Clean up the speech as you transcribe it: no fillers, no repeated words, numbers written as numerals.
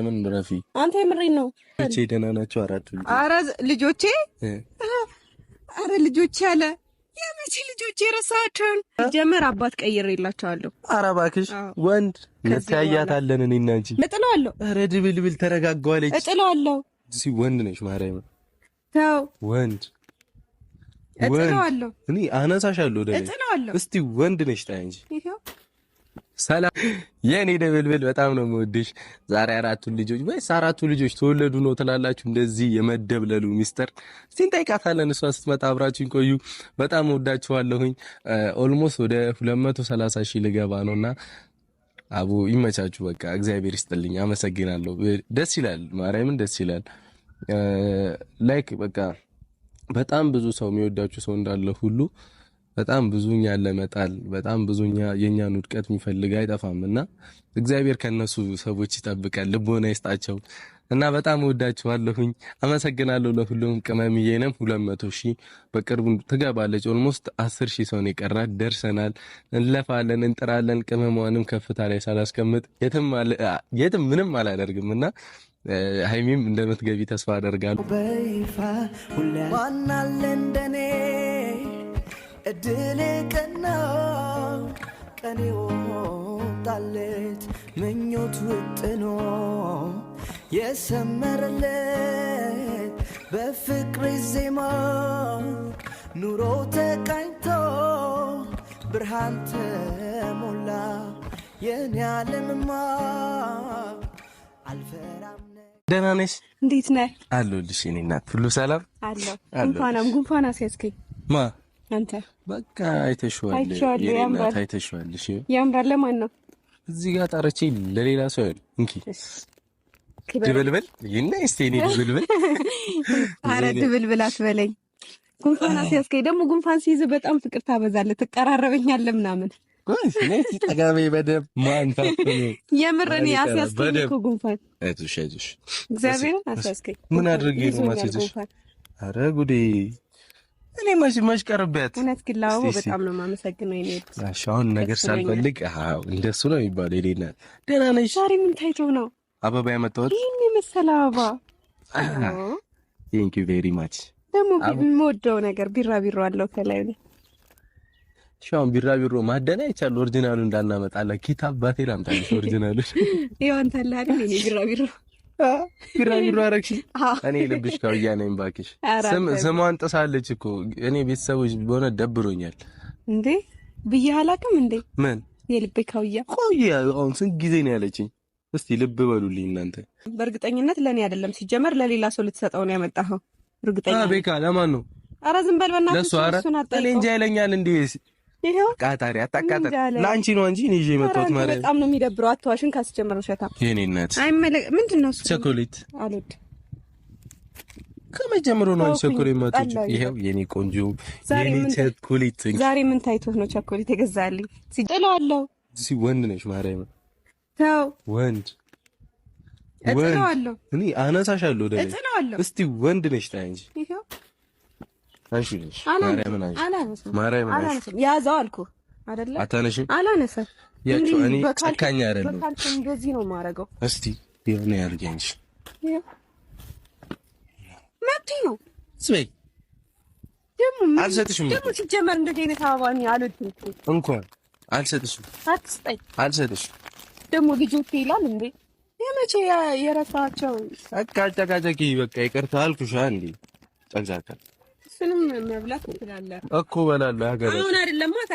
ምን ረፊ አንተ የምሬን ነው። እቺ ደህና ናቸው አራቱ ልጆች? ኧረ ልጆቼ ኧረ ልጆቼ አለ የመቼ ልጆቼ ረሳቸውን ጀመር አባት ቀይሬላቸዋለሁ። ኧረ እባክሽ ወንድ እንታያታለን እኔና አንቺ እጥለዋለሁ። ኧረ ድብልብል ተረጋጋዋለች። እጥለዋለሁ። እዚህ ወንድ ነሽ ማርያም ተው ወንድ እጥለዋለሁ። እኔ አነሳሻለሁ ወደ እጥለዋለሁ። እስቲ ወንድ ነሽ ታይ እንጂ ሰላም የኔ ደብልብል በጣም ነው የምወድሽ። ዛሬ አራቱ ልጆች ተወለዱ ነው ትላላችሁ። እንደዚህ የመደብለሉ ሚስጥር እስቲ እንጠይቃታለን። እሷ ስትመጣ አብራችሁኝ ቆዩ። በጣም ወዳችኋለሁኝ። ኦልሞስት ወደ 230,000 ልገባ ነውና አቡ ይመቻችሁ። በቃ እግዚአብሔር ይስጥልኝ። አመሰግናለሁ። ደስ ይላል፣ ማርያምን ደስ ይላል። ላይክ በቃ በጣም ብዙ ሰው የሚወዳችሁ ሰው እንዳለ ሁሉ በጣም ብዙኛ ለመጣል በጣም ብዙኛ የኛን ውድቀት የሚፈልግ አይጠፋምና እግዚአብሔር ከነሱ ሰዎች ይጠብቃል፣ ልቦና ይስጣቸው እና በጣም ወዳችኋለሁኝ። አመሰግናለሁ ለሁሉም። ቅመምዬንም 200,000 በቅርቡ ትገባለች። ኦልሞስት 10,000 ሰው ነው የቀራት። ደርሰናል። እንለፋለን፣ እንጥራለን። ቅመሟንም ከፍታ ላይ ሳላስቀምጥ የትም ምንም አላደርግምና ሃይሚም እንደምትገቢ ተስፋ አደርጋለሁ። በይፋ ሁሉ ማናለ እንደኔ እድሌ ቀኔው ጣለት ምኞት ውጥኖ የሰመረለት በፍቅር ዜማ ኑሮ ተቃኝቶ ብርሃን ተሞላ የኔ ዓለምማ አልፈራም። ደህና ነሽ? እንዴት ነህ? አለሁልሽ የኔ እናት። ሁሉ ሰላም አለሁ። ጉንፋን አስያዝከኝ ማ አንተ በቃ አይተሽዋል። ያምራል። አይተሽዋል። እሺ ያምራል። ለማን ነው እዚህ ጋር ጠርቼ ለሌላ ሰው አይደል? እንኪ ድብልብል ይና እስቴኒ ድብልብል። አረ ድብልብል አትበለኝ። ጉንፋን አስያዝከኝ። ደግሞ ጉንፋን ሲይዝ በጣም ፍቅር ታበዛለህ፣ ትቀራረበኛለህ ምናምን። ነይ ተጋበይ በደብ ማንታ የምረን አስያዝከኝ እኮ ጉንፋን። አይዞሽ እግዚአብሔርን አስያዝከኝ። ምን አድርጌ ነው ማስያዝሽ? አረ ጉዴ እኔ ማሽ ቀርበት። እውነት ግን ላው በጣም ነው የማመሰግነው። እኔ አሁን ነገር ሳልፈልግ እንደሱ ነው የሚባለው። የኔና ደህና ነሽ? ዛሬ ምን ታይቶ ነው አበባ ያመጣሁት? ይሄን የመሰለ አበባ። ቴንክ ዩ ቬሪ ማች። ደግሞ የምወደው ነገር ቢራቢሮ አለው ከላይ ነው። ሻውን ቢራቢሮ ማደና ይቻል ኦሪጂናሉ እንዳናመጣላ ኪታብ ባቴ ላምጣልሽ። ኦሪጂናሉ ይሄው አንተ አይደል? እኔ ቢራቢሮ አረግሽ። እኔ ልብሽ ካውያ ነኝ ባክሽ። ስሟን ጥሳለች እኮ እኔ ቤተሰቦች በሆነ ደብሮኛል። እንዴ ብዬሽ አላውቅም እንዴ? ምን የልቤ ካውያ ቆየ። አሁን ስንት ጊዜ ነው ያለችኝ? እስቲ ልብ በሉልኝ እናንተ። በእርግጠኝነት ለኔ አይደለም፣ ሲጀመር ለሌላ ሰው ልትሰጠው ነው ያመጣኸው። እርግጠኛ ቤካ ለማን ነው? ኧረ ዝም በል በእናትህ። እሱን አጠለኝ እንጂ አይለኛል እንዴ? ይሄው ቃታሪ አታቃታ ላንቺ ነው እንጂ እኔ ይዤ መጣሁት ማለት በጣም ነው የሚደብረው። አትዋሽን። ካስጀመረው ሸታ የኔ እናት ምንድነው እሱ? ቸኮሌት አልወድ ከመጀመሩ ነው ቸኮሌት ማጥጭ። ይሄው የኔ ቆንጆ የኔ ቸኮሌት። ዛሬ ምን ታይቶት ነው ቸኮሌት የገዛልኝ? ሲጥለዋለሁ። ወንድ ነሽ ማርያም። ተው ወንድ እጥለዋለሁ። እኔ አነሳሻለሁ ወደ እጥለዋለሁ። እስቲ ወንድ ነሽ ታይ እንጂ ይሄው አንሺልሽ ማርያም ያዛው አልኩህ አይደለ? አታነሽም? አላነሳም። ያቸው እኔ ጨካኛ አይደለም። በካልኩ እንደዚህ ነው የማደርገው። እስቲ የሆነ ያርገኝሽ መብቴ ነው። ስበይ አልሰጥሽም። ደግሞ ሲጀመር እንደዚህ አይነት አበባ እኔ አልወድም። እንኳን አልሰጥሽም። አትስጠኝ። አልሰጥሽም። ደግሞ ልጆቼ ይላል እንዴ? የመቼ የረሳቸው አቃጫቃጨቂ። በቃ ይቅርታ አልኩሽ እንዴ? ጨቅጫቃ እሱንም መብላት ትችላለህ እኮ በላለሁ። ሀገር አሁን አይደለም ማታ